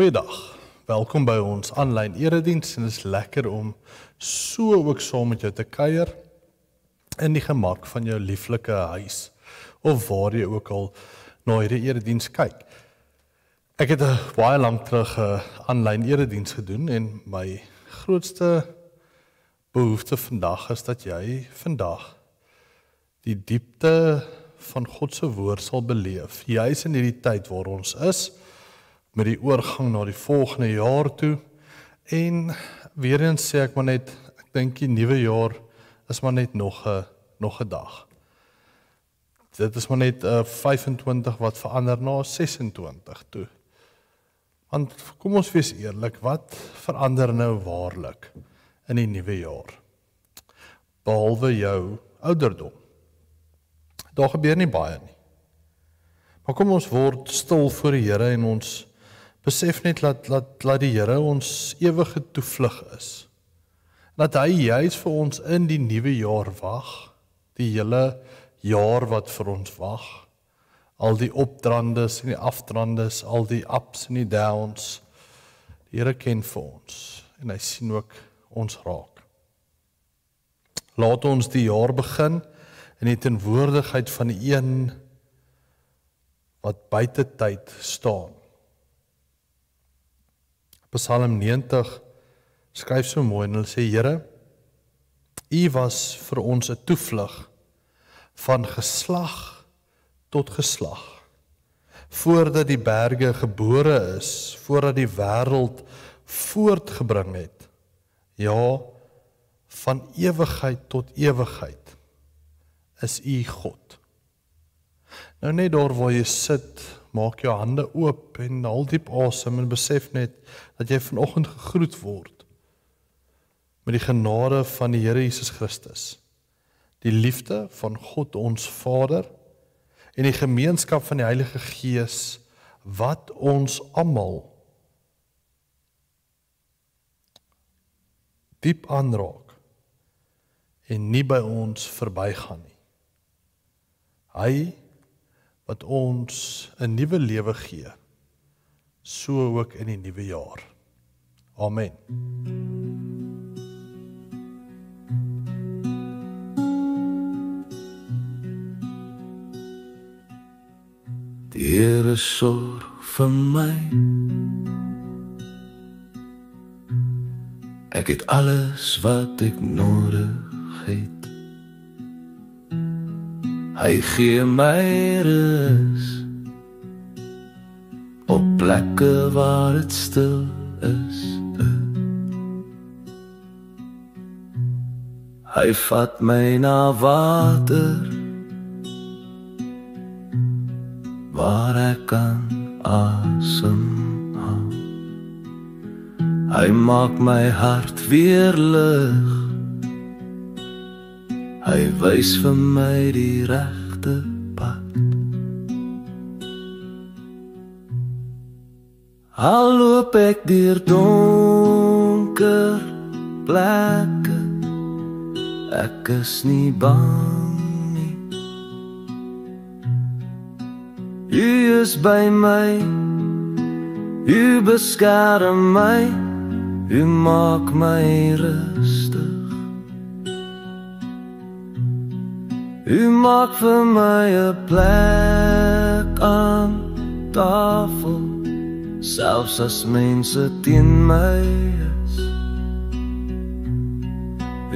Goeiedag, welkom by ons aanlyn erediens en dit is lekker om so ook saam met jou te kuier in die gemak van jou lieflike huis of waar jy ook al na hierdie erediens kyk. Ek het baie lank terug 'n aanlyn erediens gedoen en my grootste behoefte vandag is dat jy vandag die diepte van God se woord sal beleef, juis in hierdie tyd waar ons is, met die oorgang na die volgende jaar toe, en weer eens sê ek maar net, ek dink die nuwe jaar is maar net nog 'n dag. Dit is maar net 25 wat verander na 26 toe. Want kom ons wees eerlik, wat verander nou waarlik in die nuwe jaar? Behalwe jou ouderdom. Daar gebeur nie baie nie. Maar kom ons word stil voor die Here en ons besef net dat die Here ons ewige toevlug is. Dat hy juis vir ons in die nuwe jaar wag, die hele jaar wat vir ons wag, al die opdrandes en die aftrandes, al die ups en die downs, die Here ken vir ons en hy sien ook ons raak. Laat ons die jaar begin in die teenwoordigheid van die een wat buite tyd staan. Psalm 90 skryf so mooi en hulle sê, Here, U was vir ons 'n toevlug van geslag tot geslag. Voordat die berge gebore is, voordat die wêreld voortgebring het, ja, van ewigheid tot ewigheid is U God. Nou net daar waar jy sit, maak jou hande oop en haal diep asem en besef net dat jy vanoggend gegroet word met die genade van die Here Jesus Christus, die liefde van God ons Vader en die gemeenskap van die Heilige Gees wat ons almal diep aanraak en nie by ons verbygaan nie. Hy wat ons 'n nuwe lewe gee, so ook in die nuwe jaar. Amen. Die Here sorg vir my. Ek het alles wat ek nodig het. Hy gee my rus op plekke waar dit stil is. Hy vat my na water waar ek kan asemhaal. Hy maak my hart weer lig. Hy wys vir my die regte pad. Al loop ek deur donker plekke, ek is nie bang nie. U is by my, U beskerm my, U maak my rustig. U maak vir my 'n plek aan tafel, selfs as mense teen my is.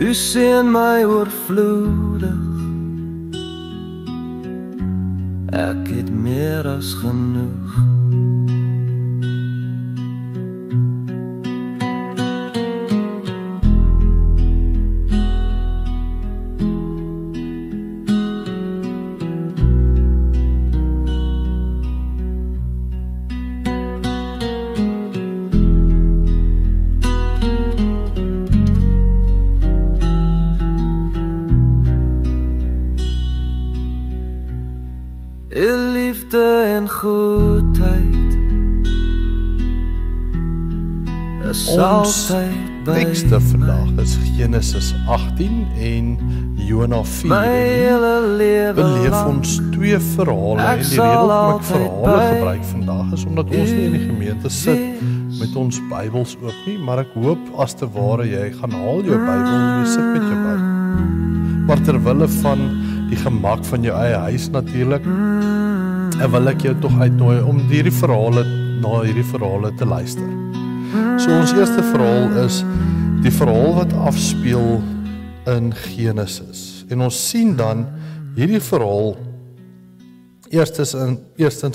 U seën my oorvloedig, ek het meer as genoeg. Liefde en goedheid is altyd by tekste vandag is Genesis 18 en Jona 4. Beleef ons twee verhale en die rede hoekom ek verhale gebruik vandag is omdat ons nie in die gemeente sit met ons Bybels oop nie, maar ek hoop as te ware jy gaan haal jou Bybel en jy sit met jou Bybel. Maar terwille van die gemak van jou eie huis natuurlik, wil ek jou tog uitnooi om na hierdie verhale te luister. So ons eerste verhaal is die verhaal wat afspeel in Genesis. En ons sien dan hierdie verhaal eerstens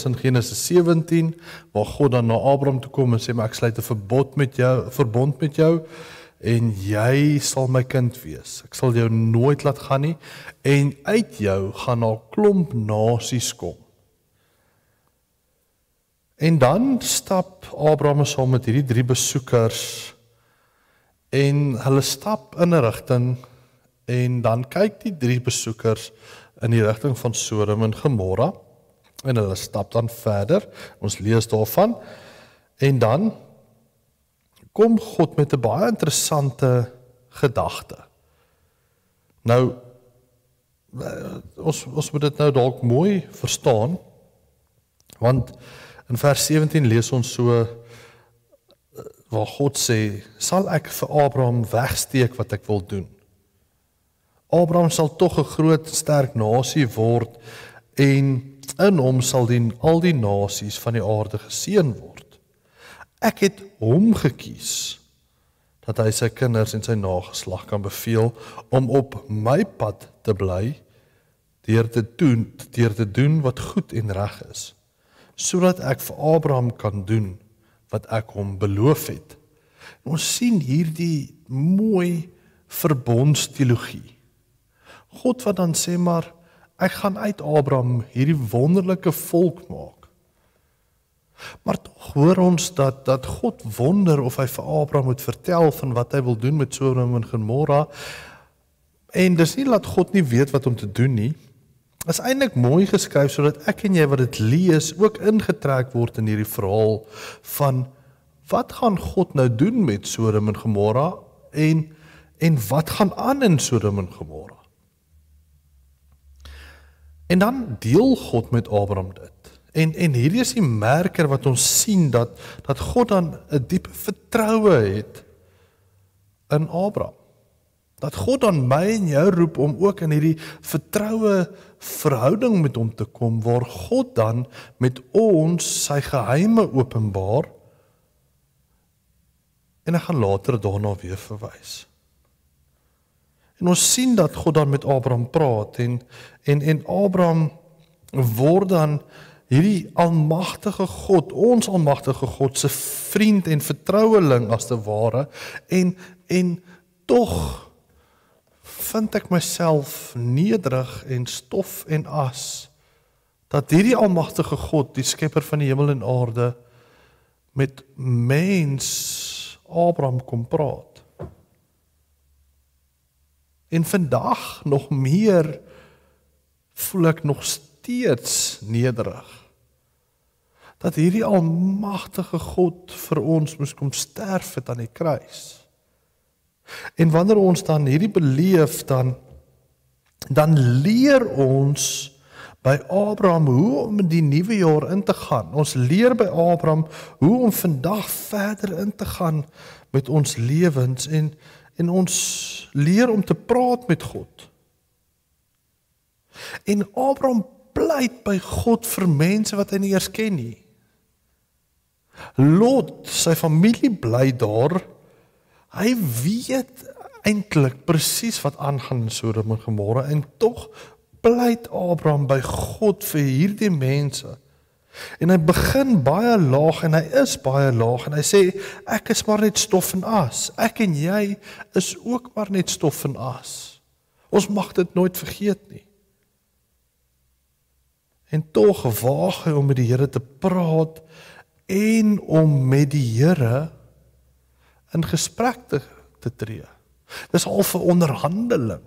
in Genesis 17, waar God dan na Abraham toe kom en sê, maar ek sluit 'n verbond met jou, en jy sal my kind wees. Ek sal jou nooit laat gaan nie, en uit jou gaan 'n klomp nasies kom. En dan stap Abraham saam met hierdie 3 besoekers, en hulle stap in 'n rigting, en dan kyk die 3 besoekers in die rigting van Sodom en Gomorra, en hulle stap dan verder, ons lees daarvan, en dan kom God met 'n baie interessante gedagte. Nou, ons moet dit nou dalk mooi verstaan, want in vers 17 lees ons so, waar God sê, sal ek vir Abraham wegsteek wat ek wil doen? Abraham sal tog 'n groot sterk nasie word, en in hom sal al die nasies van die aarde geseën word. Ek het hom gekies, dat hy sy kinders en sy nageslag kan beveel, om op my pad te bly, deur te doen wat goed en reg is, sodat ek vir Abraham kan doen wat ek hom beloof het. En ons sien hierdie mooi verbondsteologie. God wat dan sê, maar ek gaan uit Abraham hierdie wonderlike volk maak. Maar tog hoor ons dat God wonder of hy vir Abraham moet vertel van wat hy wil doen met Sodom en Gomorra, en dis nie dat God nie weet wat om te doen nie. Is eintlik mooi geskryf, sodat ek en jy wat dit lees, ook ingetrek word in hierdie verhaal van, wat gaan God nou doen met Sodom en Gomorra, en wat gaan aan in Sodom en Gomorra? En dan deel God met Abraham dit. En hierdie is die merker wat ons sien, dat God dan 'n diepe vertroue het in Abraham. Dat God dan my en jou roep om ook in hierdie vertroue verhouding met hom te kom, waar God dan met ons sy geheime openbaar, en ek gaan later daarna weer verwys. En ons sien dat God dan met Abraham praat, en Abraham word dan hierdie almagtige God, ons almagtige God se vriend en vertroueling as te ware, en tog vind ek myself nederig en stof en as, dat hierdie almagtige God, die skepper van die hemel en aarde, met mens Abraham kom praat. En vandag nog meer voel ek nog steeds nederig, dat hierdie almagtige God vir ons moes kom sterf het aan die kruis. En wanneer ons dan hierdie beleef, dan leer ons by Abraham hoe om in die nuwe jaar in te gaan. Ons leer by Abraham hoe om vandag verder in te gaan met ons lewens, en ons leer om te praat met God. En Abraham pleit by God vir mense wat hy nie eers ken nie. Lot, sy familie bly daar. Hy weet eintlik presies wat aangaan in Sodom en Gomorra, en tog pleit Abraham by God vir hierdie mense. En hy begin baie laag, en hy is baie laag, en hy sê, ek is maar net stof en as. Ek en jy is ook maar net stof en as. Ons mag dit nooit vergeet nie. En tog waag hy om met die Here te praat, en om met die Here in gesprek te tree. Dis al 'n onderhandeling.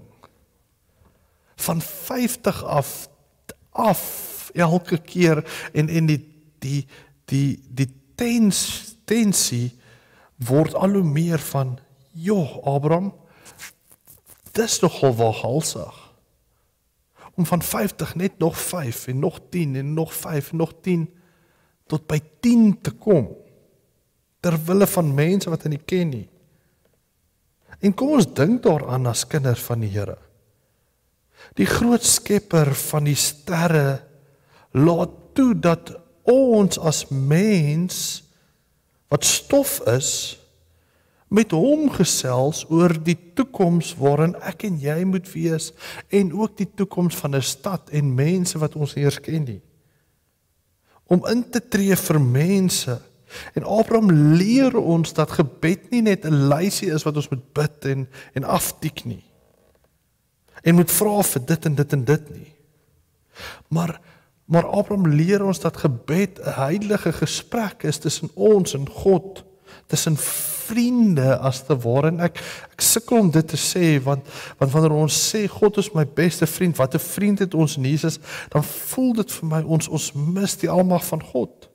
Van 50 af elke keer, en die tensie word al hoe meer van, Abraham, dis nogal waghalsig. Om van 50 net nog 5, en nog 10, en nog 5, en nog 10, tot by 10 te kom. ter wille van mense wat hy nie ken nie. En kom ons dink daaraan as kinders van die Here. Die groot skepper van die sterre laat toe dat ons as mens wat stof is, met hom gesels oor die toekoms waarin ek en jy moet wees en ook die toekoms van 'n stad en mense wat ons nie eers ken nie. Om in te tree vir mense. En Abraham leer ons dat gebed nie net 'n lysie is wat ons moet bid en aftik nie. En moet vra vir dit en dit en dit nie. Maar Abraham leer ons dat gebed 'n heilige gesprek is tussen ons en God, tussen vriende as te ware. En ek sukkel om dit te sê, want wanneer ons sê God is my beste vriend, wat 'n vriend het ons in Jesus, dan voel dit vir my ons mis die almag van God.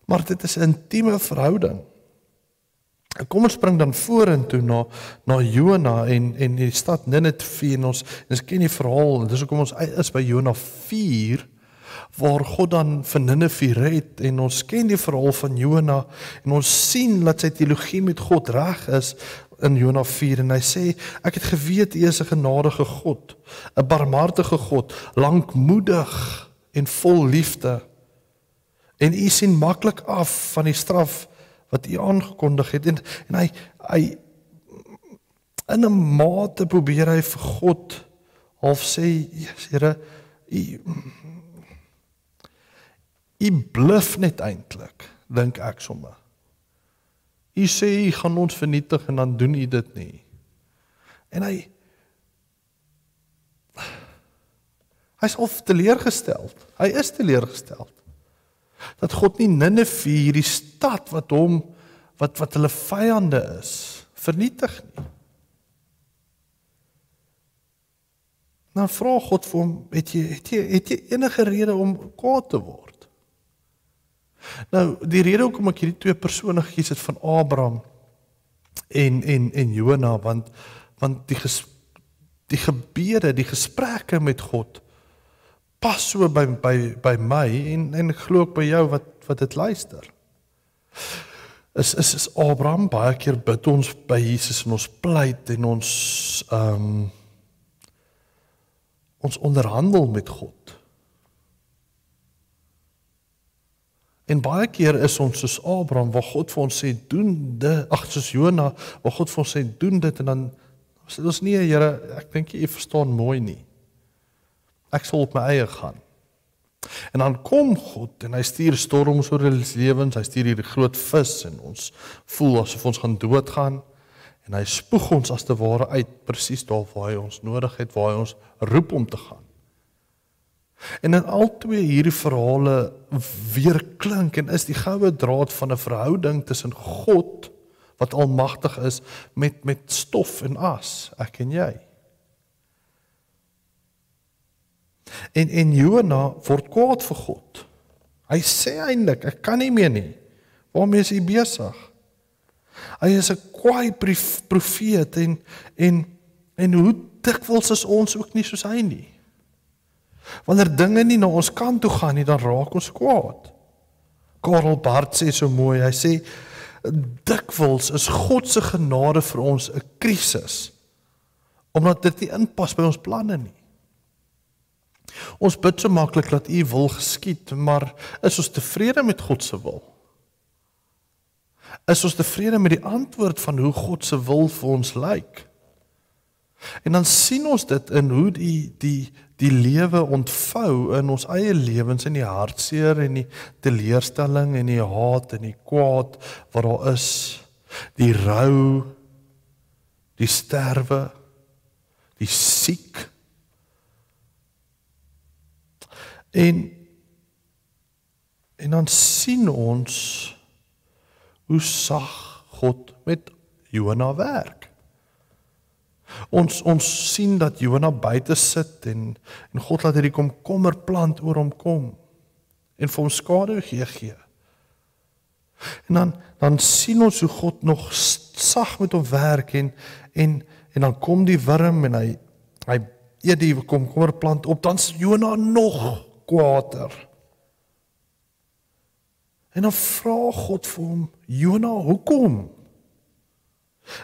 Maar dit is 'n intieme verhouding. En kom ons spring dan vorentoe na Jona en die stad Ninive en ons ken die verhaal. Dis hoekom ons is by Jona 4 waar God dan vir Ninive red en ons ken die verhaal van Jona en ons sien dat sy teologie met God reg is in Jona 4 en hy sê ek het geweet U is 'n genadige God, 'n barmhartige God, lankmoedig en vol liefde. En U sien maklik af van die straf wat U aangekondig het en hy in 'n mate probeer hy vir God half sê, Here, U bluf net eintlik, dink ek sommer. U sê U gaan ons vernietig en dan doen U dit nie. En hy's al teleurgesteld. Hy is teleurgesteld. Dat God nie Ninive, hierdie stad wat hulle vyande is, vernietig nie. Nou vra God vir hom, het jy enige rede om kwaad te word? Nou, die rede hoekom ek hierdie twee persone gekies het van Abraham en Jona, want die gebede, die gesprekke met God pas so by my en ek glo ook by jou wat dit luister. Is Abraham baie keer bid ons by Jesus en ons pleit en ons onderhandel met God. En baie keer is ons soos Abraham waar God vir ons sê doen dit, soos Jona waar God vir ons sê doen dit en dan sê ons nee Here, ek dink jy verstaan mooi nie. Ek sal op my eie gaan. En dan kom God en hy stuur storms oor ons lewens, hy stuur hierdie groot vis en ons voel asof ons gaan doodgaan en hy spoeg ons as te ware uit presies daar waar hy ons nodig het, waar hy ons roep om te gaan. En in al twee hierdie verhale weer klink en is die goue draad van 'n verhouding tussen God wat almagtig is met stof en as, ek en jy. En Jona word kwaad vir God. Hy sê eintlik, ek kan nie meer nie. Waarmee is hy besig? Hy is 'n kwaai profeet en hoe dikwels is ons ook nie soos hy nie. Wanneer dinge nie na ons kant toe gaan nie, dan raak ons kwaad. Karl Barth sê so mooi, hy sê dikwels is God se genade vir ons 'n krisis omdat dit nie inpas by ons planne nie. Ons bid so maklik dat U wil geskied, maar is ons tevrede met God se wil? Is ons tevrede met die antwoord van hoe God se wil vir ons lyk? En dan sien ons dit in hoe die lewe ontvou in ons eie lewens, in die hartseer en die teleurstelling en die haat en die kwaad wat daar is, die rou, die sterwe, die siek. En dan sien ons hoe sag God met Jona werk. Ons sien dat Jona buite sit en God laat hierdie komkommerplant oor hom kom en vir hom skade gee. En dan sien ons hoe God nog sag met hom werk en dan kom die wurm en hy eet die komkommerplant op, dan is Jona nog kwaader. En dan vra God vir hom, Jona, hoekom?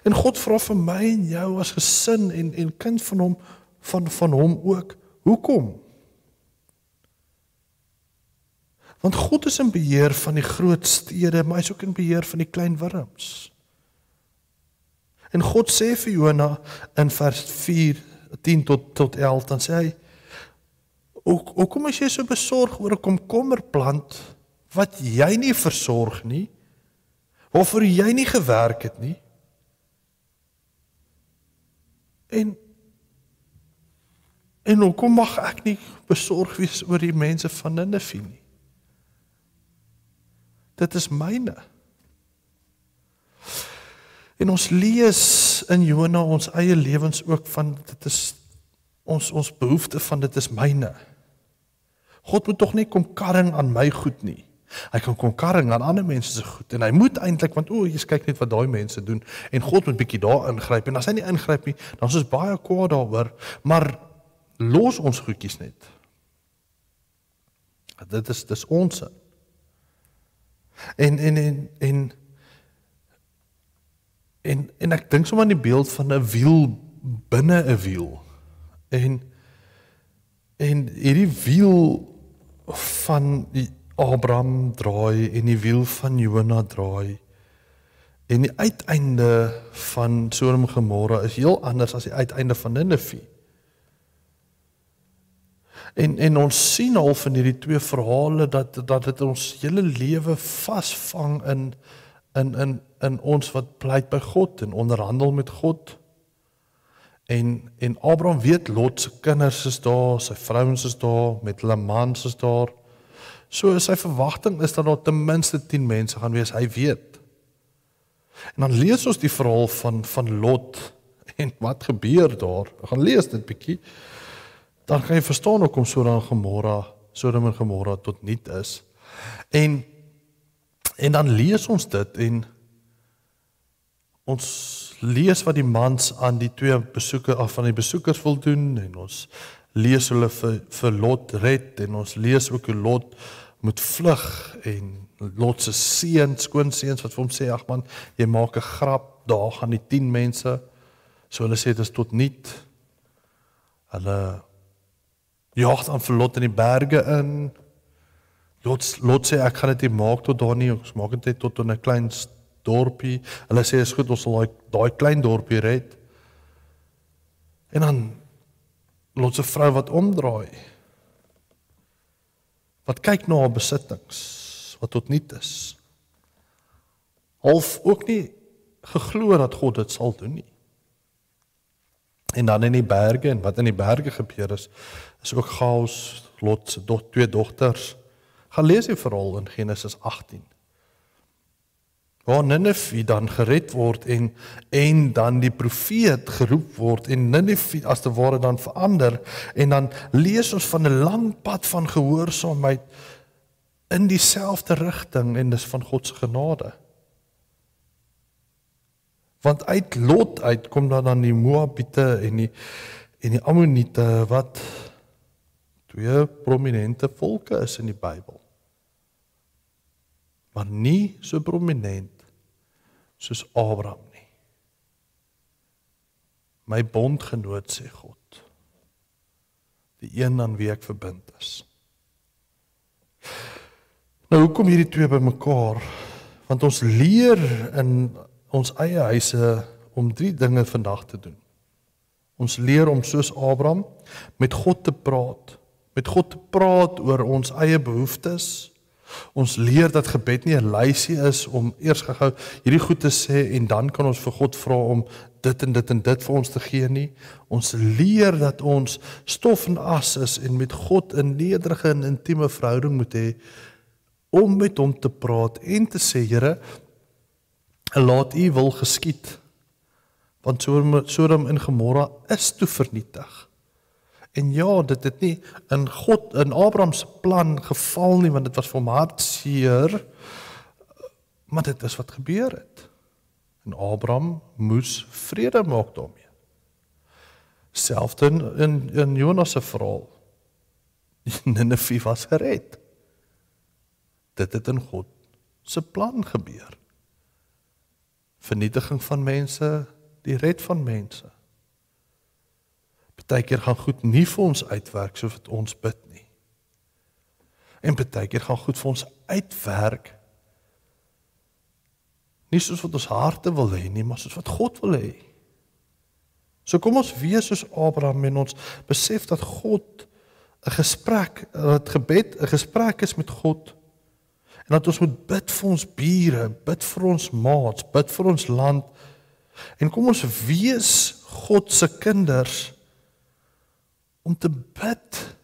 En God vra vir my en jou as gesin en kind van hom, van hom ook, hoekom? Want God is in beheer van die groot stede, maar hy is ook in beheer van die klein wurms. En God sê vir Jona in vers 4, 10 tot 11, dan sê hy, hoekom is jy so besorg oor 'n komkommerplant wat jy nie versorg nie, waarvoor jy nie gewerk het nie? En hoekom mag ek nie besorg wees oor die mense van Ninive nie? Dit is myne. En ons lees in Jona ons eie lewens ook van, dit is ons behoefte van dit is myne. God moet tog nie kom karring aan my goed nie. Hy kan kom karring aan ander mense se goed. En hy moet eintlik, want jy kyk net wat daai mense doen. En God moet bietjie daar ingryp. En as hy nie ingryp nie, dan is ons baie kwaad daaroor. Maar los ons goedjies net. Dit is ons. En ek dink sommer aan die beeld van 'n wiel binne 'n wiel. En hierdie wiel van Abraham draai en die wiel van Jona draai. En die uiteinde van Sodom en Gomorra is heel anders as die uiteinde van Ninive. En ons sien al van hierdie twee verhale dat dit ons hele lewe vasvang in ons wat pleit by God en onderhandel met God. En Abraham weet Lot se kinders is daar, sy vrouens is daar, met hulle mans is daar. So sy verwagting is dat daar ten minste 10 mense gaan wees, hy weet. En dan lees ons die verhaal van Lot en wat gebeur daar. Ek gaan lees dit bietjie. Dan kan jy verstaan hoekom Sodom en Gomorra tot niet is. En dan lees ons dit en ons lees wat die mans aan die twee van die besoekers wil doen en ons lees hulle vir Lot red en ons lees ook hoe Lot moet vlug en Lot se skoonseuns wat vir hom sê, ag man, jy maak 'n grap, daar gaan die 10 mense. So hulle sê dit is tot niet. Hulle jaag dan vir Lot in die berge in. Lot sê ek gaan dit nie maak tot daar nie, ons maak dit net tot in 'n klein dorpie. Hulle sê is goed, ons sal daai klein dorpie red. En dan Lot se vrou wat omdraai. Wat kyk na haar besittings, wat tot niet is. Half ook nie geglo dat God dit sal doen nie. En dan in die berge, en wat in die berge gebeur is ook chaos. Lot se 2 dogters. Gaan lees die verhaal in Genesis 18. Waar Ninive dan gered word en dan die profeet geroep word en Ninive as te ware dan verander en dan lees ons van 'n lang pad van gehoorsaamheid in dieselfde rigting en dis van God se genade. Want uit Lot uit kom dan die Moabiete en die Ammoniete wat 2 prominente volke is in die Bybel. Maar nie so prominent soos Abraham nie. My bondgenoot, sê God. Die een aan wie ek verbind is. Nou, hoekom hierdie twee bymekaar? Want ons leer in ons eie huise om 3 dinge vandag te doen. Ons leer om soos Abraham met God te praat. Met God te praat oor ons eie behoeftes. Ons leer dat gebed nie 'n lysie is om eers gou hierdie goed te sê en dan kan ons vir God vra om dit en dit en dit vir ons te gee nie. Ons leer dat ons stof en as is en met God 'n nederige en intieme verhouding moet hê om met hom te praat en te sê, Here, laat U wil geskied. Want Sodom en Gomorra is toe vernietig. En ja, dit het nie in Abraham se plan geval nie, want dit was vir hom hartseer, maar dit is wat gebeur het. En Abraham moes vrede maak daarmee. Selfs in Jonas se verhaal. Ninive was gered. Dit het in God se plan gebeur. Vernietiging van mense, die red van mense. Partykeer gaan goed nie vir ons uitwerk soos wat ons bid nie. En partykeer gaan goed vir ons uitwerk, nie soos wat ons harte wil hê nie, maar soos wat God wil hê. So kom ons wees soos Abraham en ons besef dat God 'n gesprek, dat gebed 'n gesprek is met God, en dat ons moet bid vir ons bure, bid vir ons maats, bid vir ons land, en kom ons wees God se kinders om te bid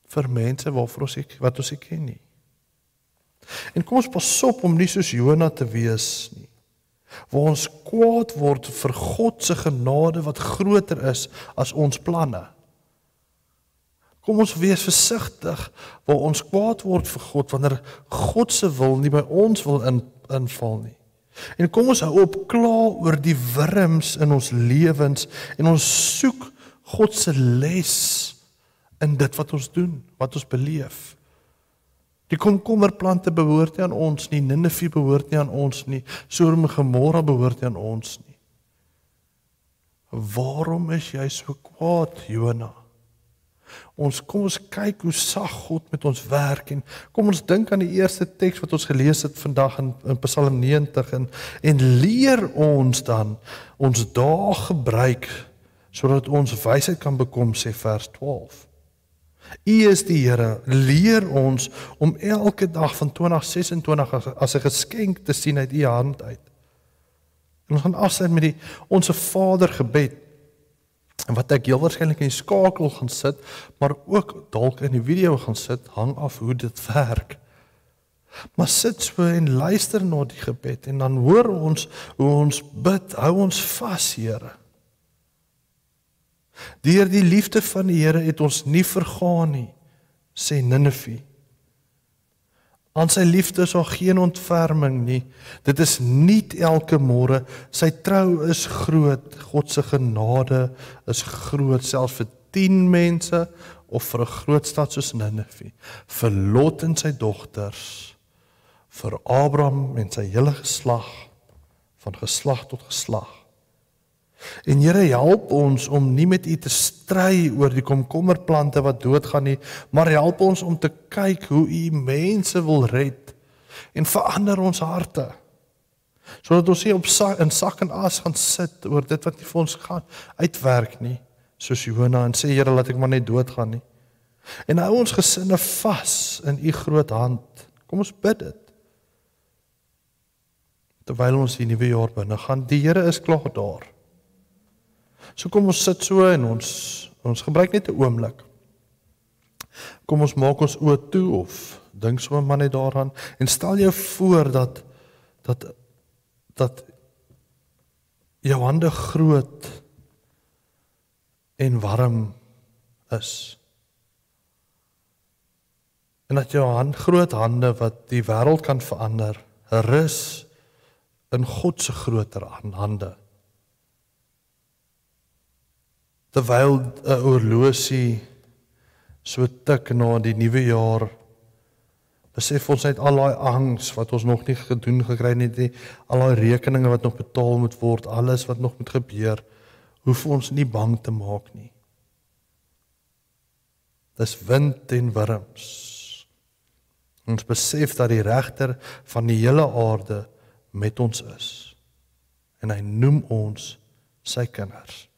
vir mense wat ons nie ken nie. En kom ons pas op om nie soos Jona te wees nie, waar ons kwaad word vir God se genade wat groter is as ons planne. Kom ons wees versigtig waar ons kwaad word vir God wanneer God se wil nie by ons wil inval nie. En kom ons hou op kla oor die wurms in ons lewens en ons soek God se les in dit wat ons doen, wat ons beleef. Die komkommerplante behoort nie aan ons nie, Ninive behoort nie aan ons nie, Sodom en Gomorra behoort nie aan ons nie. Waarom is jy so kwaad, Jona? Kom ons kyk hoe sag God met ons werk, en kom ons dink aan die eerste teks wat ons gelees het vandag in Psalm 90, en leer ons dan ons dae gebruik, sodat ons wysheid kan bekom, sê vers 12. U is die Here, leer ons om elke dag van 2026 as 'n geskenk te sien uit u hand uit. En ons gaan afsluit met die Onse Vader gebed, en wat ek heel waarskynlik in die skakel gaan sit, maar ook dalk in die video gaan sit, hang af hoe dit werk. Maar sit so en luister na die gebed, en dan hoor ons hoe ons bid, hou ons vas, Here. Deur die liefde van die Here het ons nie vergaan nie, sê Ninive. Aan sy liefde is daar geen ontferming nie. Dit is nuut elke môre. Sy trou is groot. God se genade is groot, selfs vir 10 mense of vir 'n groot stad soos Ninive. Vir Lot en sy dogters, vir Abraham en sy hele geslag, van geslag tot geslag. En Here, help ons om nie met u te stry oor die komkommerplante wat doodgaan nie, maar help ons om te kyk hoe u mense wil red en verander ons harte, sodat ons nie in sak en as gaan sit oor dit wat nie vir ons gaan uitwerk nie, soos Jona, en sê, Here, laat ek maar net doodgaan nie. En hou ons gesinne vas in u groot hand. Kom ons bid dit. Terwyl ons die nuwe jaar binne gaan, die Here is klaar daar. So kom ons sit so en ons gebruik net 'n oomblik. Kom ons maak ons oë toe of dink so maar net daaraan en stel jou voor dat jou hande groot en warm is. En dat jou groot hande wat die wêreld kan verander, rus in God se groter hande. Terwyl 'n oorlosie so tik na die nuwe jaar, besef ons net al daai angs wat ons nog nie gedoen gekry het, al daai rekeninge wat nog betaal moet word, alles wat nog moet gebeur, hoef ons nie bang te maak nie. Dis wind en wurms. Ons besef dat die regter van die hele aarde met ons is, en hy noem ons sy kinders.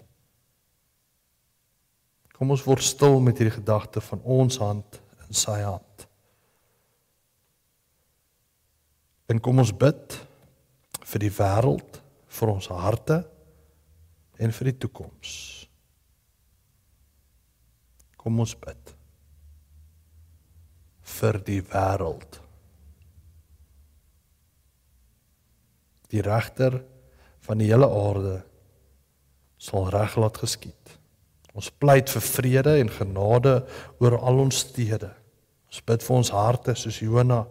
Kom ons word stil met hierdie gedagte van ons hand in sy hand. En kom ons bid vir die wêreld, vir ons harte en vir die toekoms. Kom ons bid vir die wêreld. Die regter van die hele aarde sal reg laat geskied. Ons pleit vir vrede en genade oor al ons stede. Ons bid vir ons harte soos Jona,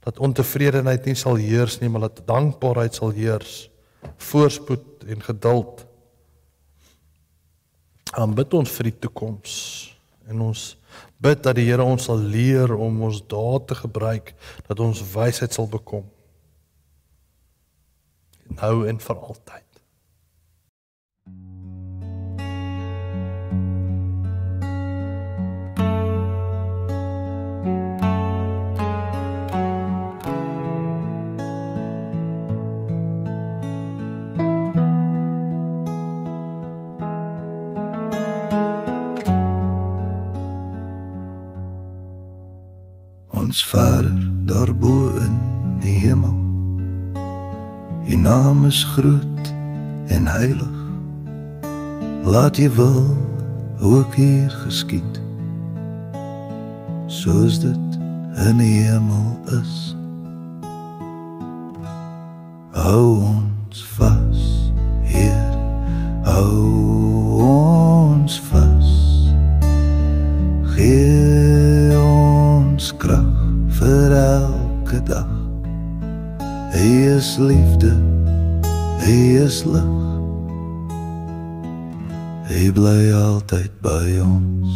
dat ontevredenheid nie sal heers nie, maar dat dankbaarheid sal heers, voorspoed en geduld. En bid ons vir die toekoms, en ons Bid dat die Here ons sal leer om ons dae te gebruik, dat ons wysheid sal bekom. Nou en vir altyd. Ons Vader daarbo in die hemel, U naam is groot en heilig. Laat U wil ook hier geskied, soos dit in die hemel is. Hou ons vas, Heer, hou ons vas. Gee ons krag vir elke dag. Hy is liefde, hy is lig. Hy bly altyd by ons.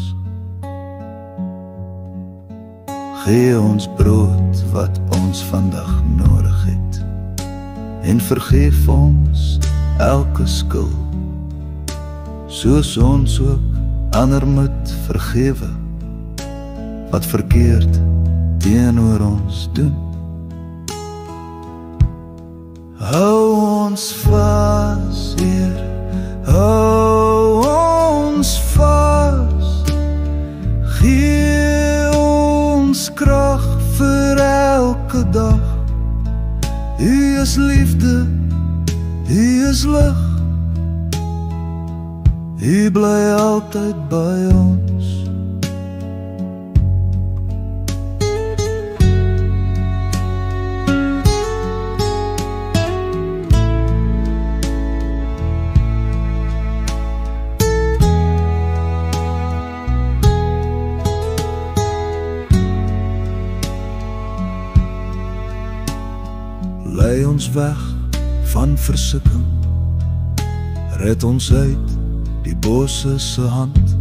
Gee ons brood wat ons vandag nodig het, en vergeef ons elke skuld, soos ons ook ander moet vergewe wat verkeerd teenoor ons doen. Hou ons vas, Heer, hou ons vas. Gee ons krag vir elke dag. U is liefde, U is lig. U bly altyd by ons. Lei ons weg van versukking, red ons uit die bose se hand.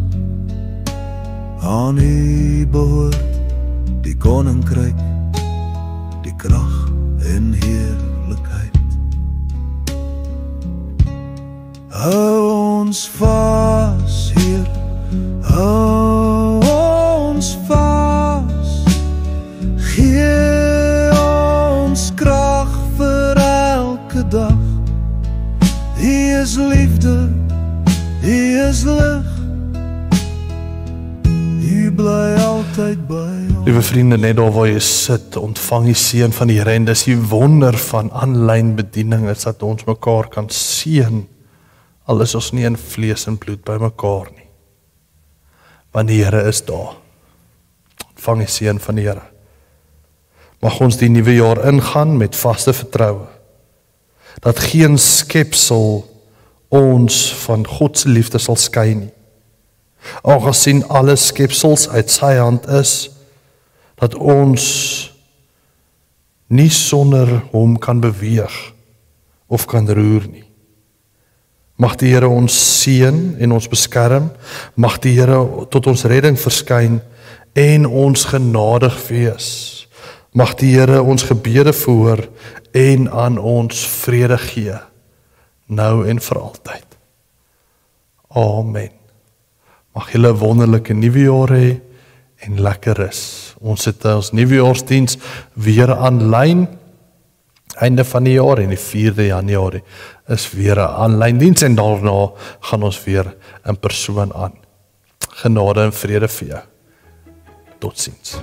Aan U behoort die koninkryk, die krag en heerlikheid. Hou ons vas, Heer, hou ons vas. Gee ons krag vir elke dag. U is liefde, U is lig. U bly altyd by ons. Liewe vriende, net daar waar jy sit, ontvang die seën van die Here, en dis die wonder van aanlyn bediening, is dat ons mekaar kan seën, al is ons nie in vlees en bloed by mekaar nie. Want die Here is daar. Ontvang die seën van die Here. Mag ons die nuwe jaar ingaan met vaste vertroue, dat geen skepsel ons van God se liefde sal skei nie. Aangesien alle skepsels uit sy hand is, dat ons nie sonder hom kan beweeg of kan roer nie. Mag die Here ons seën en ons beskerm, mag die Here tot ons redding verskyn en ons genadig wees. Mag die Here ons gebede verhoor en aan ons vrede gee, nou en vir altyd. Amen. Mag julle 'n wonderlike nuwe jaar hê en lekker rus. Ons het ons nuwejaarsdiens weer aanlyn, einde van die jaar, en die 4de Januarie is weer 'n aanlyn diens, en daarna gaan ons weer in persoon aan. Genade en vrede vir jou. Totsiens.